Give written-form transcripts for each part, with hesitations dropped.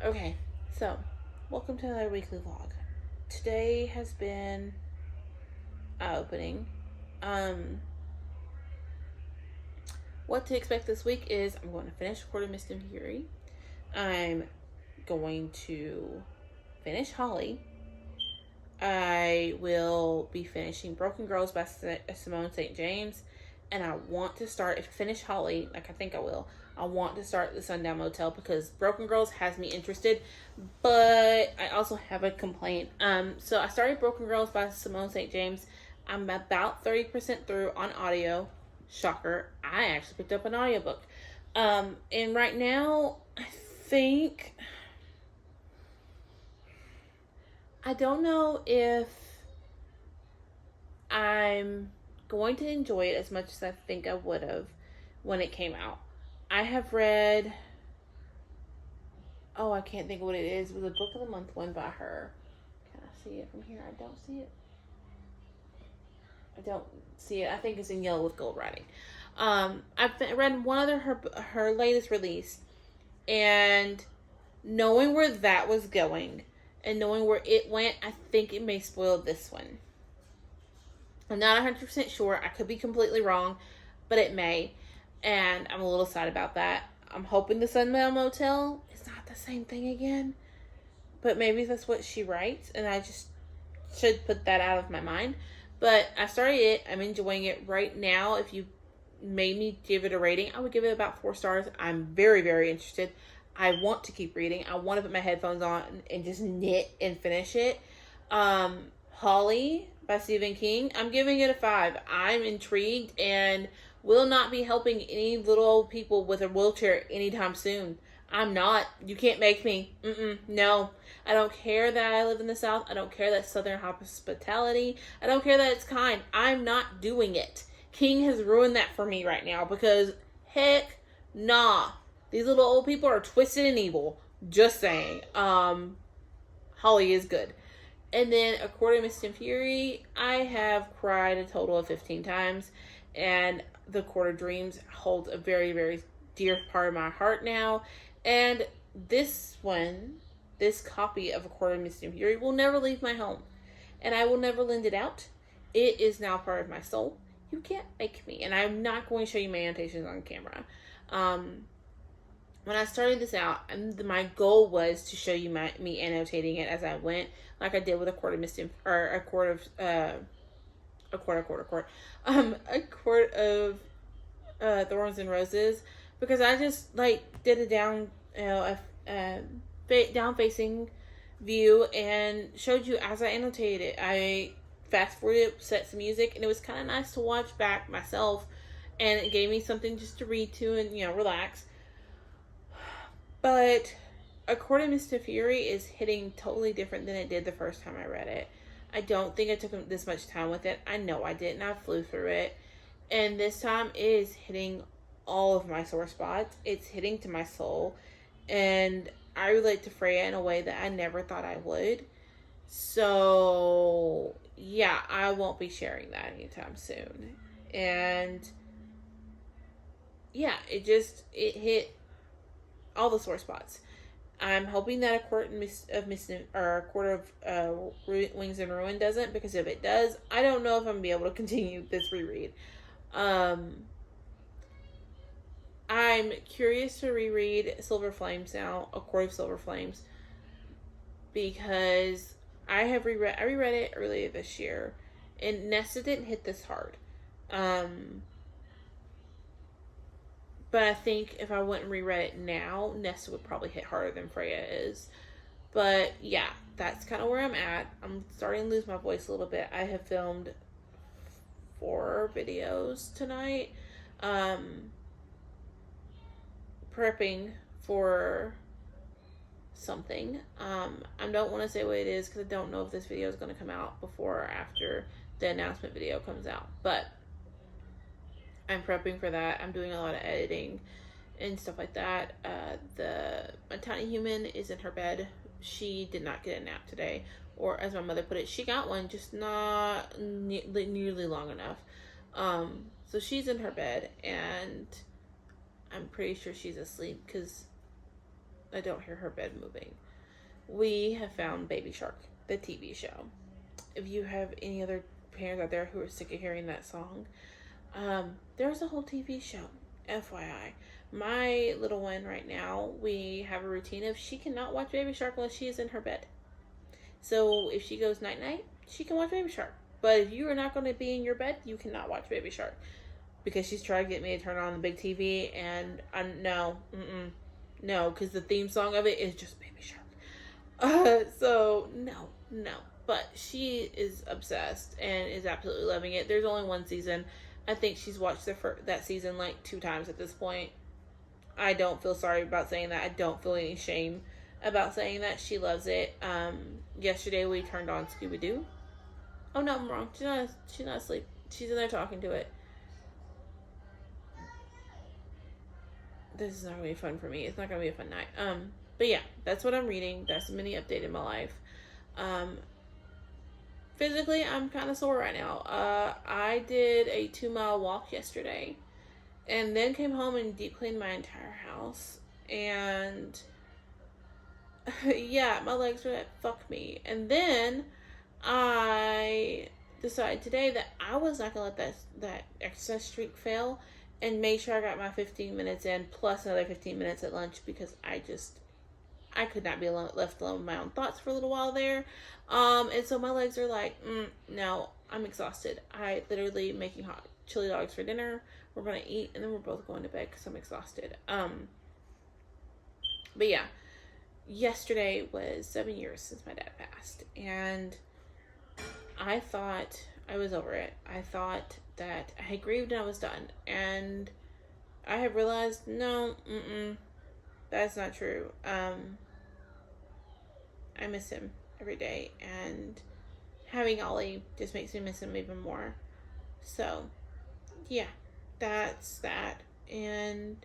Okay, so welcome to another weekly vlog. Today has been eye-opening. Um, what to expect this week is I'm going to finish recording Mist and Fury. I'm going to finish Holly. I will be finishing Broken Girls by Simone St. James. And I want to start, if I finish Holly, like I think I will, I want to start the Sundown Motel because Broken Girls has me interested, but I also have a complaint. So I started Broken Girls by Simone St. James. I'm about 30% through on audio. Shocker, I actually picked up an audiobook. And right now, I don't know if I'm going to enjoy it as much as I think I would have when it came out. I have read, I can't think of what it is. It was a book of the month one by her. Can I see it from here? I don't see it. I think it's in yellow with gold writing. I've read one other her latest release, and knowing where that was going and knowing where it went, I think it may spoil this one. I'm not 100% sure. I could be completely wrong, but it may. And I'm a little sad about that. I'm hoping the Sundown Motel is not the same thing again. But maybe that's what she writes, and I just should put that out of my mind. But I started it. I'm enjoying it right now. If you made me give it a rating, I would give it about 4 stars. I'm very, very interested. I want to keep reading. I want to put my headphones on and just knit and finish it. Holly by Stephen King, I'm giving it a 5. I'm intrigued and will not be helping any little old people with a wheelchair anytime soon. I'm not. You can't make me. No. I don't care that I live in the South. I don't care that Southern hospitality. I don't care that it's kind. I'm not doing it. King has ruined that for me right now because heck nah. These little old people are twisted and evil. Just saying. Holly is good. And then, according to Mist and Fury, I have cried a total of 15 times. And The Court of Dreams holds a very, very dear part of my heart now. And this copy of A Court of Mist and Fury will never leave my home. And I will never lend it out. It is now part of my soul. You can't make me. And I'm not going to show you my annotations on camera. When I started this out, my goal was to show you me annotating it as I went, like I did with A Quart of Thorns and Roses, because I just did a down, down facing view and showed you as I annotated it. I fast forwarded, set some music, and it was kind of nice to watch back myself, and it gave me something just to read to and relax. But A Court of Mist and Fury is hitting totally different than it did the first time I read it. I don't think I took this much time with it. I know I didn't. I flew through it. And this time it is hitting all of my sore spots. It's hitting to my soul. And I relate to Freya in a way that I never thought I would. So, yeah, I won't be sharing that anytime soon. And, yeah, it hit all the sore spots. I'm hoping that A Court of Wings and Ruin doesn't, because if it does, I don't know if I'm gonna be able to continue this reread. I'm curious to reread Silver Flames now, A Court of Silver Flames, because I reread it earlier this year, and Nesta didn't hit this hard. But I think if I went and reread it now, Nesta would probably hit harder than Freya is. But yeah, that's kind of where I'm at. I'm starting to lose my voice a little bit. I have filmed 4 videos tonight. Prepping for something. I don't want to say what it is because I don't know if this video is going to come out before or after the announcement video comes out. But I'm prepping for that. I'm doing a lot of editing and stuff like that. My tiny human is in her bed. She did not get a nap today, or as my mother put it, she got one, just not nearly long enough. So she's in her bed, and I'm pretty sure she's asleep because I don't hear her bed moving. We have found Baby Shark, the TV show. If you have any other parents out there who are sick of hearing that song, there's a whole TV show, FYI. My little one right now, we have a routine of she cannot watch Baby Shark unless she is in her bed. So if she goes night-night, she can watch Baby Shark. But if you are not going to be in your bed, you cannot watch Baby Shark. Because she's trying to get me to turn on the big TV, and no, because the theme song of it is just Baby Shark. So no. But she is obsessed and is absolutely loving it. There's only one season. I think she's watched that season like 2 times at this point. I don't feel sorry about saying that. I don't feel any shame about saying that. She loves it. Yesterday we turned on Scooby-Doo. Oh no, I'm wrong. She's not asleep. She's in there talking to it. This is not going to be fun for me. It's not going to be a fun night. But yeah, that's what I'm reading. That's a mini update in my life. Physically, I'm kind of sore right now. I did a 2-mile walk yesterday. And then came home and deep cleaned my entire house. And yeah, my legs were like, fuck me. And then I decided today that I was not going to let that exercise streak fail. And made sure I got my 15 minutes in, plus another 15 minutes at lunch, because I could not be left alone with my own thoughts for a little while there. And so my legs are like, no, I'm exhausted. I literally making hot chili dogs for dinner. We're going to eat, and then we're both going to bed because I'm exhausted. But yeah, yesterday was 7 years since my dad passed, and I thought I was over it. I thought that I had grieved and I was done. And I have realized, no, that's not true. I miss him every day. And having Ollie just makes me miss him even more. So, yeah, that's that. And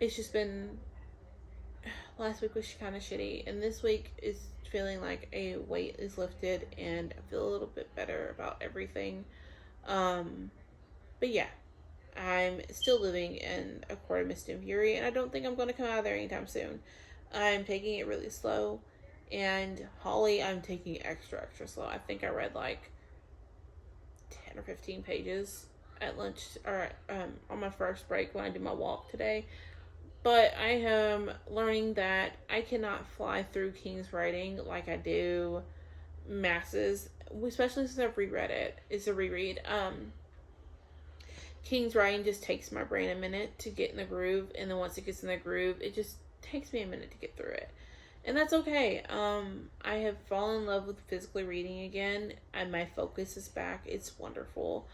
it's just been, last week was kind of shitty. And this week is feeling like a weight is lifted and I feel a little bit better about everything. But yeah, I'm still living in a court of mist and fury, and I don't think I'm going to come out of there anytime soon. I'm taking it really slow, and Holly, I'm taking extra slow. I think I read like 10 or 15 pages at lunch, or on my first break when I did my walk today. But I am learning that I cannot fly through King's writing like I do Masses, especially since I've reread it. It's a reread. King's writing just takes my brain a minute to get in the groove, and then once it gets in the groove, it just takes me a minute to get through it. And that's okay. I have fallen in love with physically reading again, and my focus is back. It's wonderful.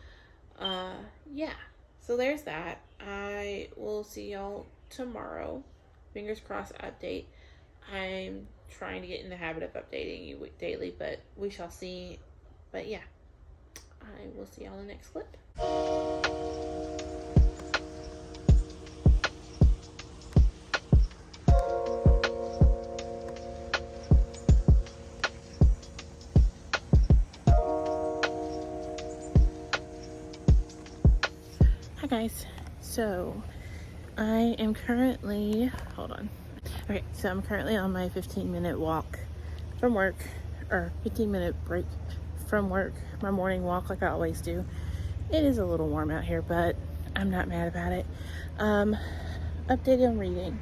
Yeah. So there's that. I will see y'all tomorrow. Fingers crossed update. I'm trying to get in the habit of updating you daily, but we shall see. But yeah, I will see y'all in the next clip. Hi guys, so I am currently, I'm currently on my 15-minute walk from work, or 15-minute break from work, my morning walk like I always do. It is a little warm out here, but I'm not mad about it. Update on reading.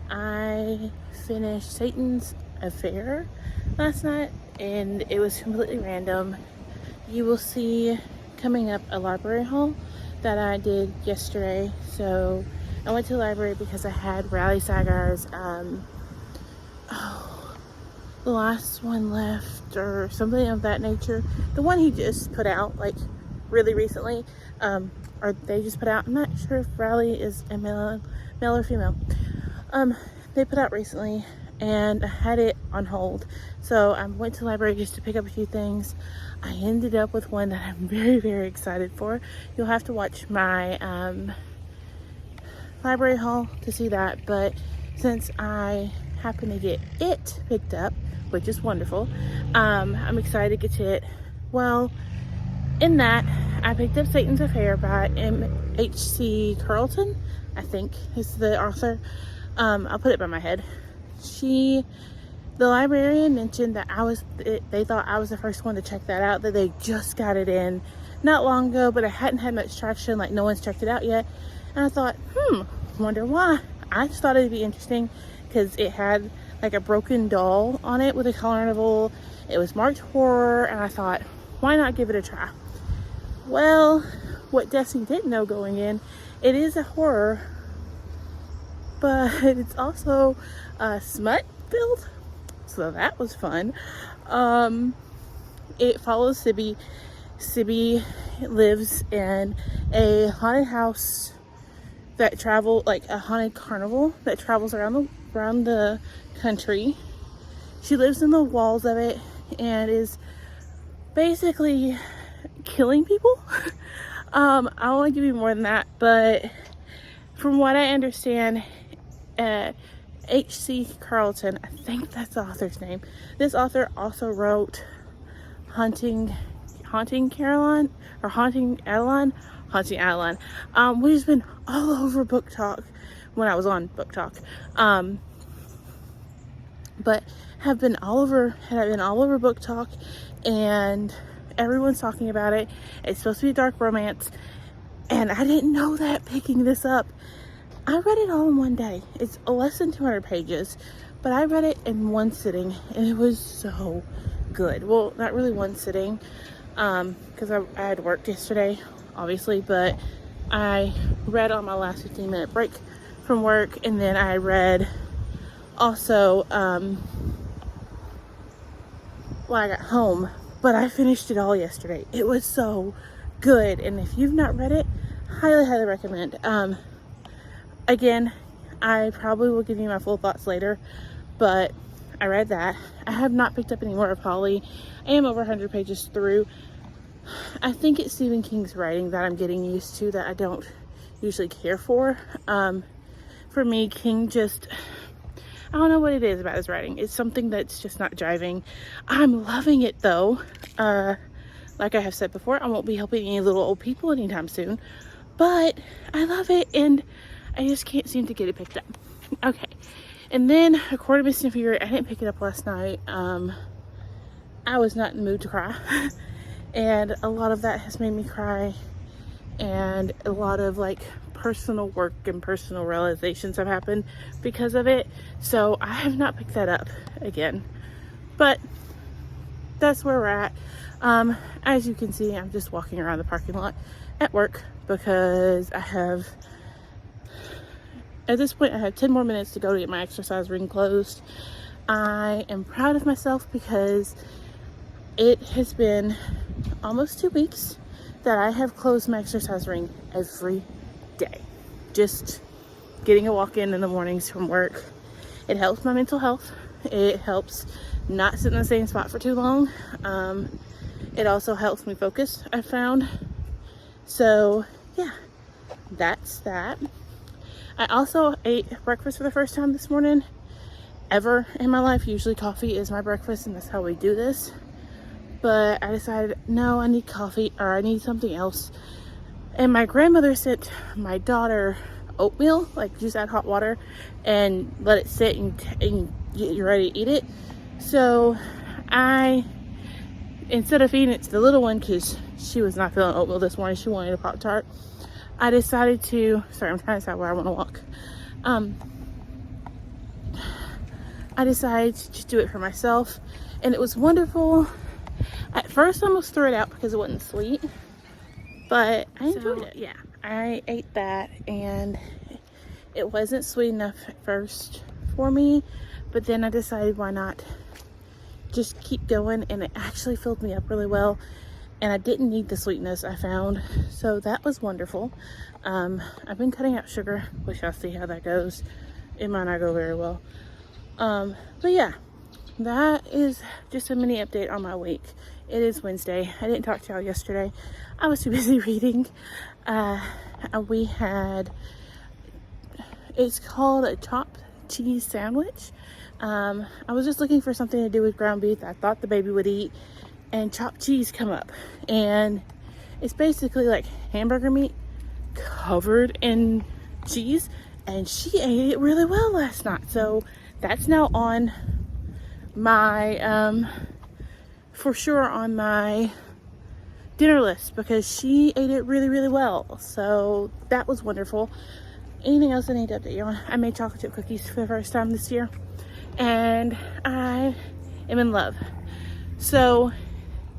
I finished Satan's Affair last night, and it was completely random. You will see coming up a library haul that I did yesterday. So I went to the library because I had Riley Sagar's the last one left, or something of that nature. The one he just put out like really recently, or they just put out. I'm not sure if Riley is a male or female. They put out recently, and I had it on hold. So I went to the library just to pick up a few things. I ended up with one that I'm very, very excited for. You'll have to watch my library haul to see that, but since I happen to get it picked up, which is wonderful, I'm excited to get to it. Well, in that, I picked up Satan's Affair by M.H.C. Carlton, I think is the author. I'll put it by my head. The librarian mentioned that they thought I was the first one to check that out, that they just got it in not long ago, but I hadn't had much traction, like no one's checked it out yet. And I thought, wonder why. I just thought it'd be interesting because it had like a broken doll on it with a carnival. It was marked horror, and I thought, why not give it a try? Well, what Desi didn't know going in, it is a horror, but it's also smut filled, so that was fun. It follows Sibby. Sibby lives in a haunted house that like a haunted carnival that travels around the country. She lives in the walls of it and is basically killing people. I don't want to give you more than that, but from what I understand, H.C. Carlton, I think that's the author's name. This author also wrote Haunting Adeline, which has been all over Book Talk when I was on Book Talk. But had been all over Book Talk, and everyone's talking about it. It's supposed to be a dark romance, and I didn't know that picking this up. I read it all in one day. It's less than 200 pages, but I read it in one sitting, and it was so good. Well, not really one sitting, because I had worked yesterday, obviously, but I read on my last 15-minute break from work, and then I read also when I got home, but I finished it all yesterday. It was so good, and if you've not read it, highly recommend. Again, I probably will give you my full thoughts later, but I read that. I have not picked up any more of Holly. I am over 100 pages through. I think it's Stephen King's writing that I'm getting used to that I don't usually care for. For me, King just, I don't know what it is about his writing. It's something that's just not driving. I'm loving it though. Like I have said before, I won't be helping any little old people anytime soon, but I love it, and I just can't seem to get it picked up. Okay. And then A Court of Mist and Fury, I didn't pick it up last night. I was not in the mood to cry. And a lot of that has made me cry. And a lot of like personal work and personal realizations have happened because of it. So I have not picked that up again. But that's where we're at. As you can see, I'm just walking around the parking lot at work because at this point, I have 10 more minutes to go to get my exercise ring closed. I am proud of myself because it has been almost 2 weeks that I have closed my exercise ring every day. Just getting a walk in the mornings from work. It helps my mental health. It helps not sit in the same spot for too long. It also helps me focus, I found. So, yeah, that's that. I also ate breakfast for the first time this morning ever in my life. Usually coffee is my breakfast, and that's how we do this. But I decided, no, I need coffee, or I need something else. And my grandmother sent my daughter oatmeal, like just add hot water and let it sit and get you ready to eat it. So instead of feeding it to the little one, because she was not feeling oatmeal this morning, she wanted a Pop-Tart, I decided to, sorry, I'm trying to decide where I want to walk. I decided to just do it for myself, and it was wonderful. At first I almost threw it out because it wasn't sweet, but I enjoyed it. Yeah, I ate that, and it wasn't sweet enough at first for me, but then I decided why not just keep going, and it actually filled me up really well. And I didn't need the sweetness, I found. So that was wonderful. I've been cutting out sugar. We shall see how that goes. It might not go very well. But yeah, that is just a mini update on my week. It is Wednesday. I didn't talk to y'all yesterday. I was too busy reading. It's called a chopped cheese sandwich. I was just looking for something to do with ground beef that I thought the baby would eat, and chopped cheese come up, and it's basically like hamburger meat covered in cheese, and she ate it really well last night. So that's now on my, for sure on my dinner list because she ate it really, really well. So that was wonderful. Anything else I need to update you on? I made chocolate chip cookies for the first time this year, and I am in love. So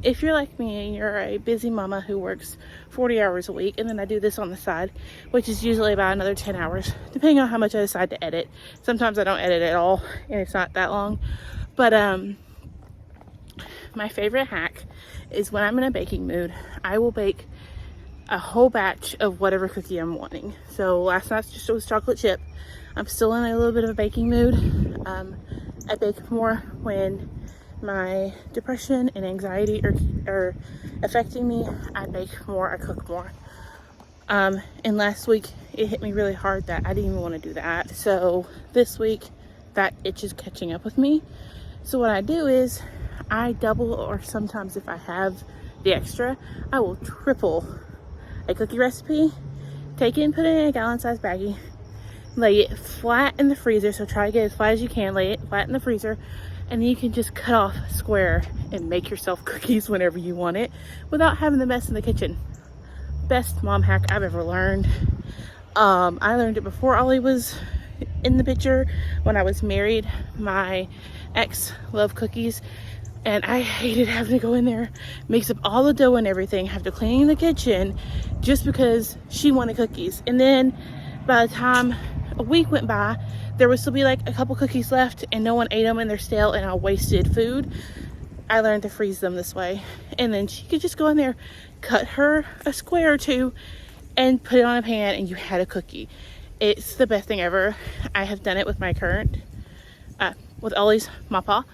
if you're like me and you're a busy mama who works 40 hours a week, and then I do this on the side, which is usually about another 10 hours, depending on how much I decide to edit. Sometimes I don't edit at all, and it's not that long. But my favorite hack is when I'm in a baking mood, I will bake a whole batch of whatever cookie I'm wanting. So last night's just was chocolate chip. I'm still in a little bit of a baking mood. I bake more when my depression and anxiety are affecting me. I bake more, I cook more. And last week it hit me really hard that I didn't even want to do that. So this week that itch is catching up with me. So what I do is I double, or sometimes if I have the extra, I will triple a cookie recipe, take it and put it in a gallon-sized baggie, lay it flat in the freezer. So try to get as flat as you can, lay it flat in the freezer, and then you can just cut off a square and make yourself cookies whenever you want it without having the mess in the kitchen. Best mom hack I've ever learned. I learned it before Ollie was in the picture. When I was married, my ex loved cookies, and I hated having to go in there, mix up all the dough and everything, have to clean the kitchen just because she wanted cookies. And then by the time a week went by, there would still be like a couple cookies left and no one ate them and they're stale and I wasted food. I learned to freeze them this way. And then she could just go in there, cut her a square or two and put it on a pan and you had a cookie. It's the best thing ever. I have done it with my current, with Ollie's mama.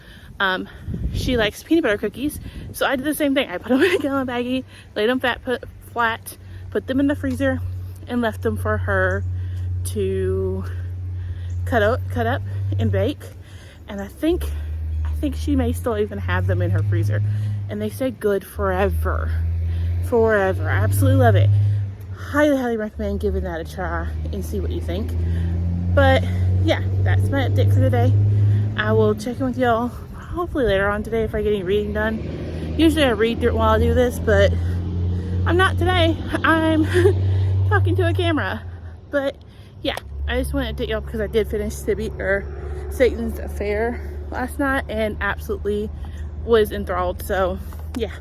She likes peanut butter cookies, so I did the same thing. I put them in a gallon baggie, laid them flat, put them in the freezer, and left them for her to cut up and bake. And I think she may still even have them in her freezer, and they stay good forever. I absolutely love it. Highly recommend giving that a try and see what you think. But yeah, that's my update for today. I will check in with y'all hopefully later on today if I get any reading done. Usually I read while I do this, but I'm not today. I'm talking to a camera. But yeah, I just wanted to update y'all because I did finish Satan's Affair last night and absolutely was enthralled. So yeah.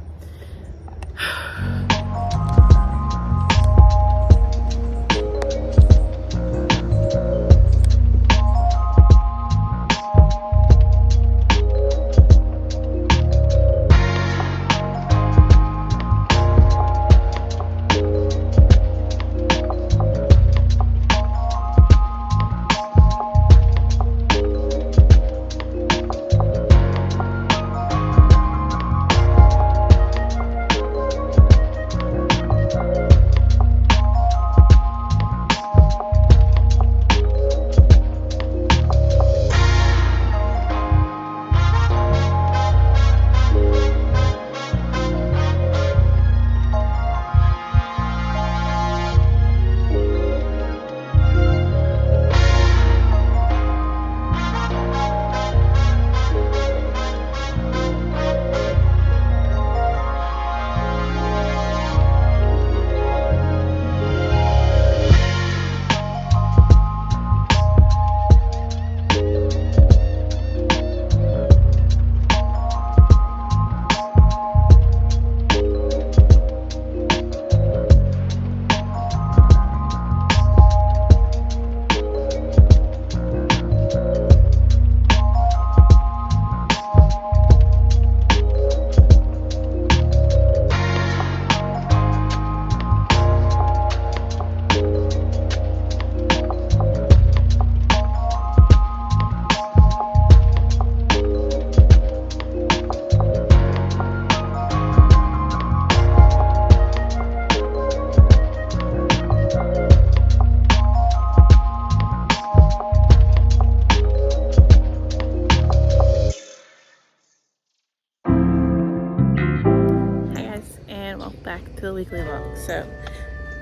Back to the weekly vlog. So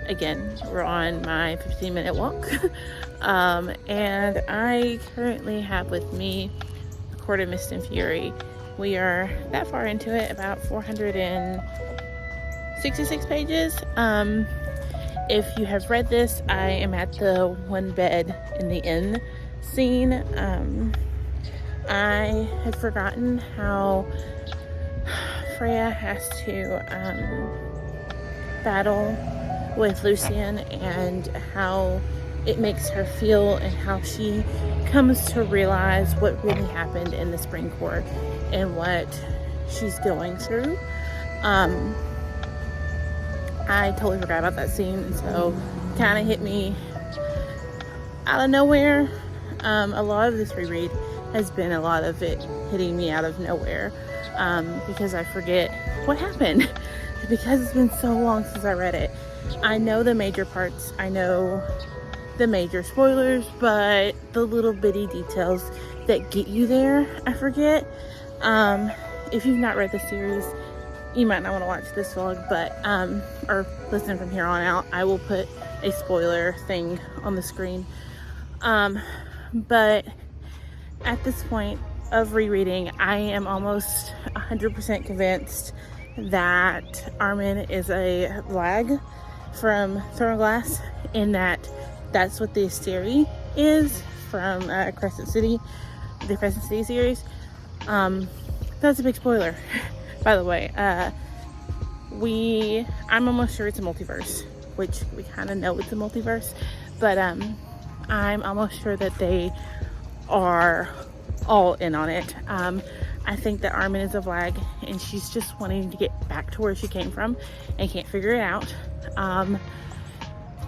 again, we're on my 15-minute walk. And I currently have with me A Court of Mist and Fury. We are that far into it, about 466 pages. If you have read this, I am at the one bed in the inn scene. I had forgotten how Freya has to battle with Lucian and how it makes her feel and how she comes to realize what really happened in the Spring Court and what she's going through. I totally forgot about that scene, and so it kind of hit me out of nowhere. A lot of this reread has been a lot of it hitting me out of nowhere, because I forget what happened because it's been so long since I read it. I know the major parts, I know the major spoilers, but the little bitty details that get you there, I forget. If you've not read the series, you might not want to watch this vlog, but or listen from here on out. I will put a spoiler thing on the screen. But at this point of rereading, I am almost 100% convinced that Armin is a Vlag from Thornglass, in that that's what the Asteri is from Crescent City, the Crescent City series. That's a big spoiler, by the way. I'm almost sure it's a multiverse, which we kind of know it's a multiverse, but I'm almost sure that they are all in on it. I think that Armin is a Vlag, and she's just wanting to get back to where she came from and can't figure it out.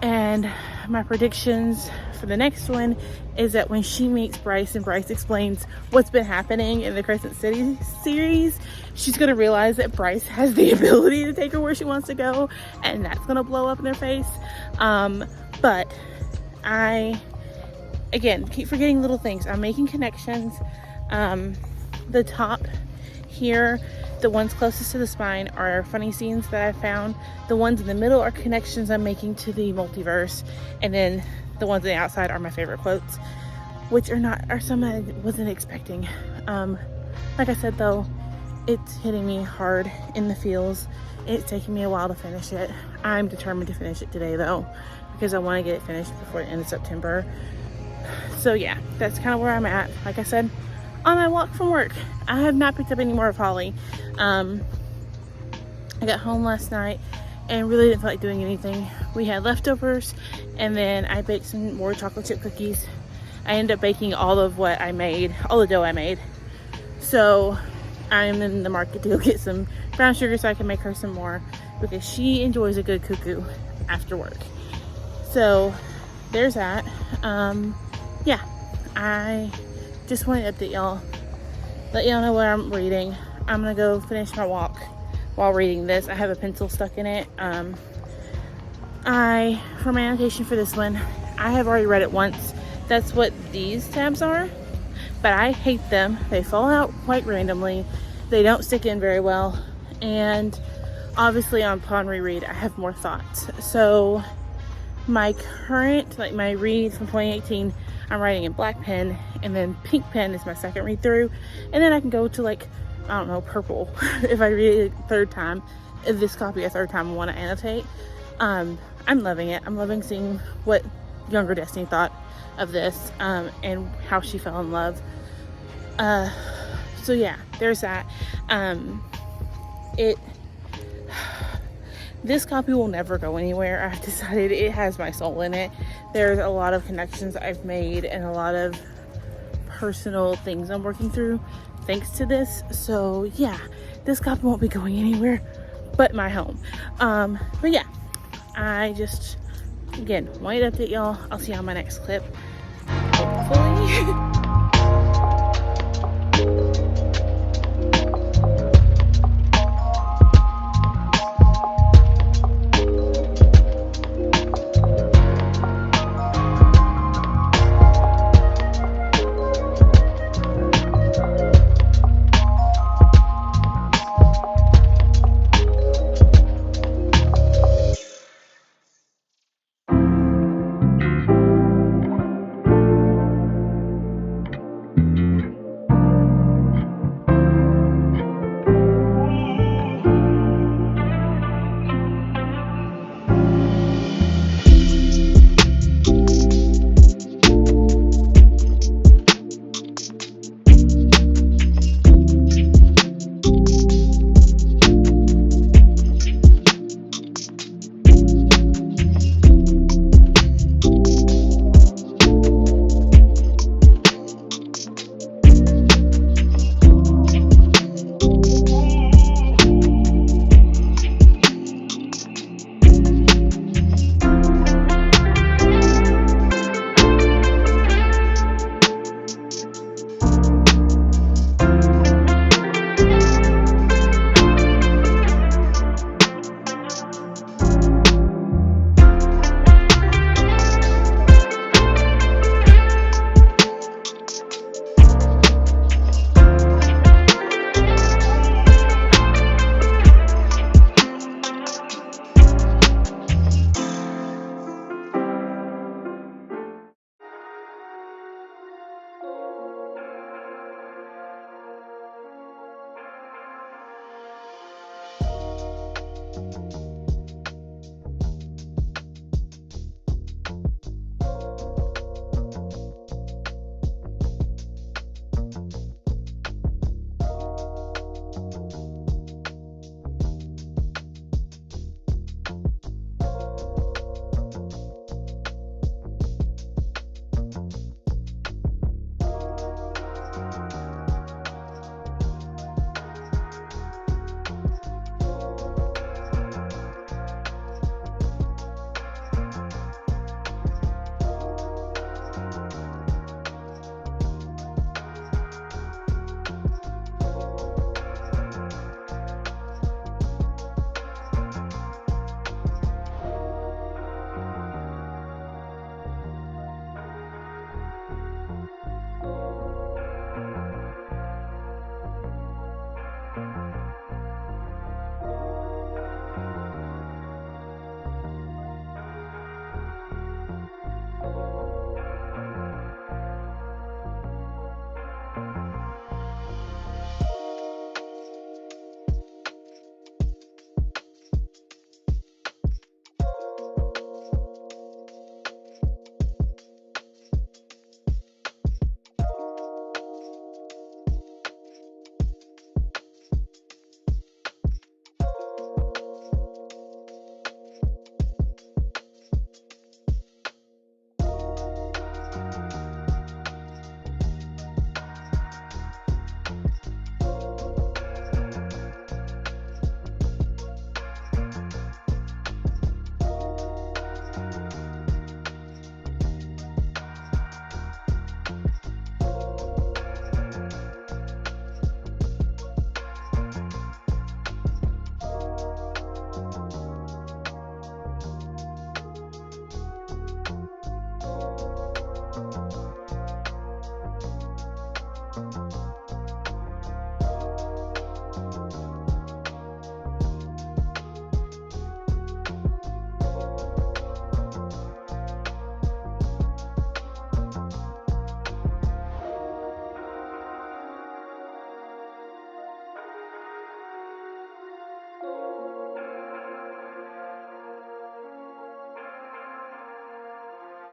And my predictions for the next one is that when she meets Bryce and Bryce explains what's been happening in the Crescent City series, she's going to realize that Bryce has the ability to take her where she wants to go, and that's going to blow up in their face. But I, again, keep forgetting little things. I'm making connections. The top here, the ones closest to the spine, are funny scenes that I found. The ones in the middle are connections I'm making to the multiverse, and then the ones on the outside are my favorite quotes, which are some I wasn't expecting. Like I said, though, it's hitting me hard in the feels. It's taking me a while to finish it. I'm determined to finish it today, though, because I want to get it finished before the end of September. So yeah, that's kind of where I'm at. Like I said, on my walk from work, I have not picked up any more of Holly. I got home last night and really didn't feel like doing anything. We had leftovers, and then I baked some more chocolate chip cookies. I ended up baking all of what I made, all the dough I made. So I'm in the market to go get some brown sugar so I can make her some more, because she enjoys a good cuckoo after work. So there's that. Yeah, I just wanted to update y'all, let y'all know what I'm reading. I'm gonna go finish my walk while reading this. I have a pencil stuck in it. For my annotation for this one, I have already read it once. That's what these tabs are, but I hate them. They fall out quite randomly. They don't stick in very well, and obviously upon reread, I have more thoughts. So my current, like my read from 2018, I'm writing in black pen, and then pink pen is my second read through, and then I can go to, like, I don't know, purple if I read it a third time. If this copy a third time I want to annotate. I'm loving it. I'm loving seeing what younger Destiny thought of this, and how she fell in love. So yeah, there's that. This copy will never go anywhere. I've decided it has my soul in it. There's a lot of connections I've made and a lot of personal things I'm working through thanks to this. So yeah, this copy won't be going anywhere but my home. But yeah, I just, again, wanted to update y'all. I'll see you on my next clip, hopefully.